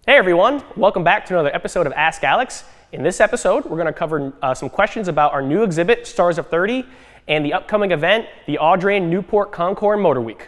Hey everyone, welcome back to another episode of Ask Alex. In this episode, we're going to cover some questions about our new exhibit, Stars of 30, and the upcoming event, the Audrain Newport Concours Motor Week.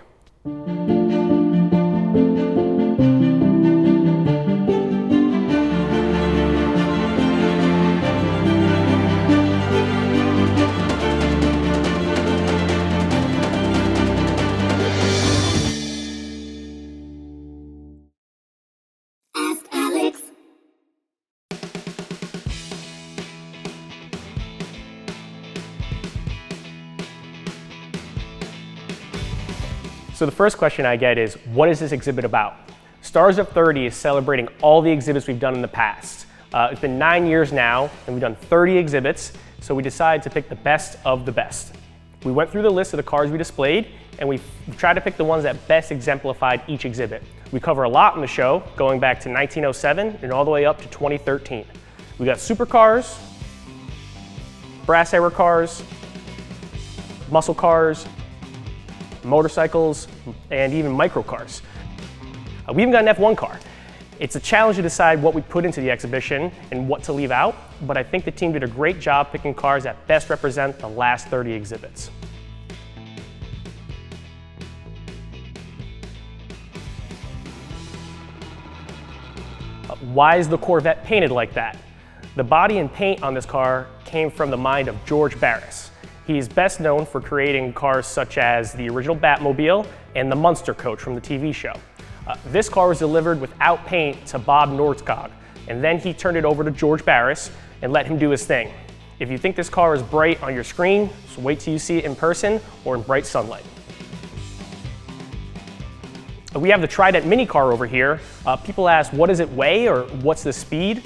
So the first question I get is, what is this exhibit about? Stars of 30 is celebrating all the exhibits we've done in the past. It's been 9 years now, and we've done 30 exhibits, so we decided to pick the best of the best. We went through the list of the cars we displayed, and we tried to pick the ones that best exemplified each exhibit. We cover a lot in the show, going back to 1907 and all the way up to 2013. We got supercars, brass era cars, muscle cars, motorcycles, and even microcars. We even got an F1 car. It's a challenge to decide what we put into the exhibition and what to leave out, but I think the team did a great job picking cars that best represent the last 30 exhibits. Why is the Corvette painted like that? The body and paint on this car came from the mind of George Barris. He's best known for creating cars such as the original Batmobile and the Munster coach from the TV show. This car was delivered without paint to Bob Nordskog, and then he turned it over to George Barris and let him do his thing. If you think this car is bright on your screen, just wait till you see it in person or in bright sunlight. We have the Trident Mini Car over here. People ask, what does it weigh or what's the speed?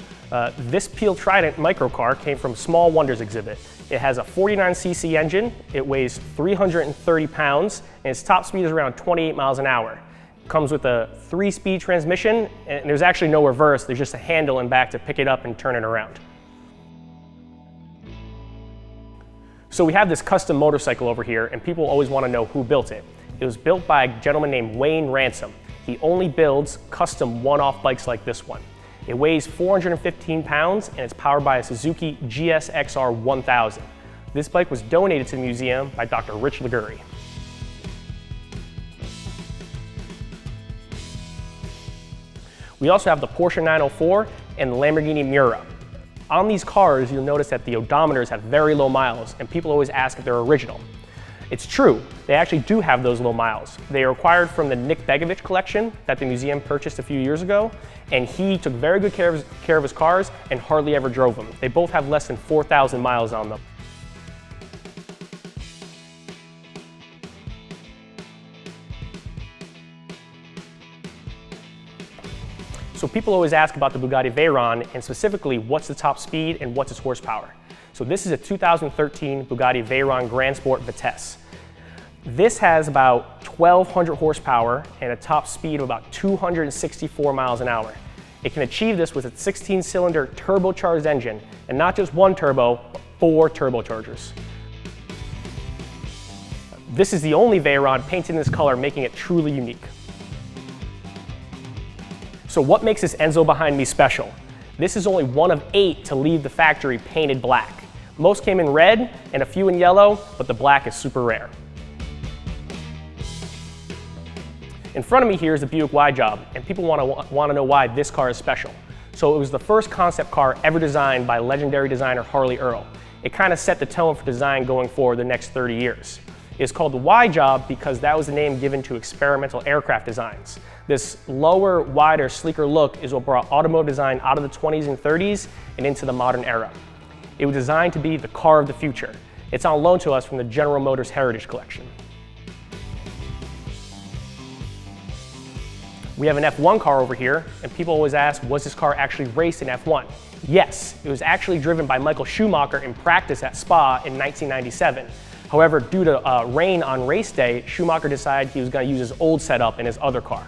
This Peel Trident microcar came from Small Wonders exhibit. It has a 49cc engine, it weighs 330 pounds, and its top speed is around 28 miles an hour. It comes with a 3-speed transmission, and there's actually no reverse, there's just a handle in back to pick it up and turn it around. So we have this custom motorcycle over here, and people always want to know who built it. It was built by a gentleman named Wayne Ransom. He only builds custom one-off bikes like this one. It weighs 415 pounds and it's powered by a Suzuki GSXR 1000. This bike was donated to the museum by Dr. Rich Liguri. We also have the Porsche 904 and the Lamborghini Miura. On these cars, you'll notice that the odometers have very low miles, and people always ask if they're original. It's true, they actually do have those low miles. They are acquired from the Nick Begovich collection that the museum purchased a few years ago, and he took very good care of his cars and hardly ever drove them. They both have less than 4,000 miles on them. So people always ask about the Bugatti Veyron, and specifically what's the top speed and what's its horsepower. So this is a 2013 Bugatti Veyron Grand Sport Vitesse. This has about 1,200 horsepower and a top speed of about 264 miles an hour. It can achieve this with its 16-cylinder turbocharged engine, and not just one turbo, but 4 turbochargers. This is the only Veyron painted in this color, making it truly unique. So what makes this Enzo behind me special? This is only one of 8 to leave the factory painted black. Most came in red and a few in yellow, but the black is super rare. In front of me here is the Buick Y Job, and people want to know why this car is special. So it was the first concept car ever designed by legendary designer Harley Earl. It kind of set the tone for design going forward the next 30 years. It's called the Y Job because that was the name given to experimental aircraft designs. This lower, wider, sleeker look is what brought automotive design out of the 20s and 30s and into the modern era. It was designed to be the car of the future. It's on loan to us from the General Motors Heritage Collection. We have an F1 car over here, and people always ask, was this car actually raced in F1? Yes, it was actually driven by Michael Schumacher in practice at Spa in 1997. However, due to rain on race day, Schumacher decided he was going to use his old setup in his other car.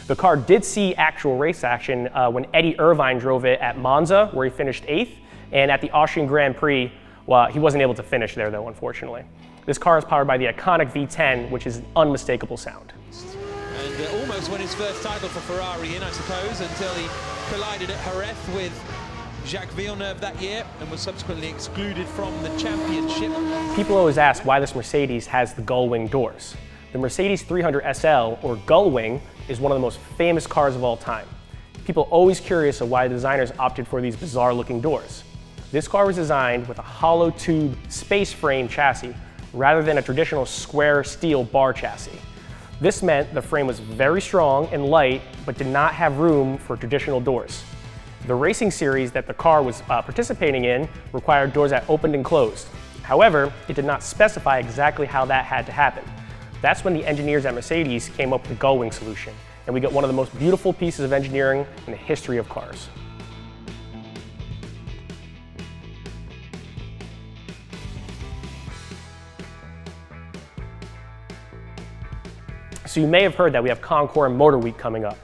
The car did see actual race action when Eddie Irvine drove it at Monza, where he finished 8th, and at the Austrian Grand Prix, well, he wasn't able to finish there though, unfortunately. This car is powered by the iconic V10, which is an unmistakable sound. And almost almost won his first title for Ferrari in, I suppose, until he collided at Jerez with Jacques Villeneuve that year and was subsequently excluded from the championship. People always ask why this Mercedes has the Gullwing doors. The Mercedes 300 SL, or Gullwing, is one of the most famous cars of all time. People are always curious of why the designers opted for these bizarre-looking doors. This car was designed with a hollow tube space frame chassis rather than a traditional square steel bar chassis. This meant the frame was very strong and light, but did not have room for traditional doors. The racing series that the car was participating in required doors that opened and closed. However, it did not specify exactly how that had to happen. That's when the engineers at Mercedes came up with the Gullwing solution, and we got one of the most beautiful pieces of engineering in the history of cars. So you may have heard that we have Concord Motor Week coming up.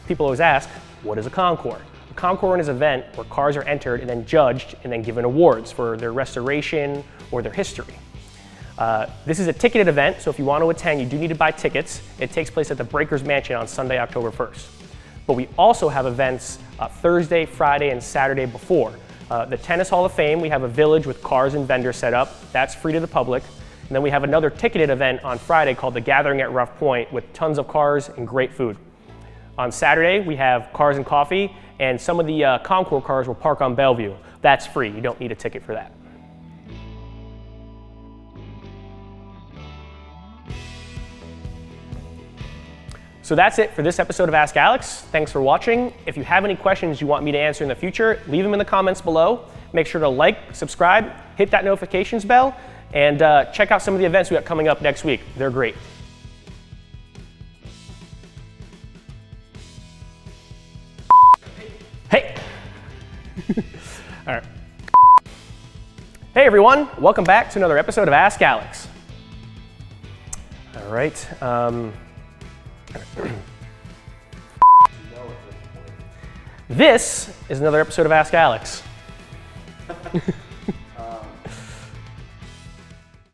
People always ask, what is a Concord? A Concord is an event where cars are entered and then judged and then given awards for their restoration or their history. This is a ticketed event, so if you want to attend, you do need to buy tickets. It takes place at the Breakers Mansion on Sunday, October 1st. But we also have events Thursday, Friday, and Saturday before. The Tennis Hall of Fame, we have a village with cars and vendors set up. That's free to the public. And then we have another ticketed event on Friday called The Gathering at Rough Point with tons of cars and great food. On Saturday, we have cars and coffee, and some of the Concord cars will park on Bellevue. That's free, you don't need a ticket for that. So that's it for this episode of Ask Alex. Thanks for watching. If you have any questions you want me to answer in the future, leave them in the comments below. Make sure to like, subscribe, hit that notifications bell, and check out some of the events we got coming up next week. They're great. Hey! All right. Hey everyone, welcome back to another episode of Ask Alex. All right. This is another episode of Ask Alex.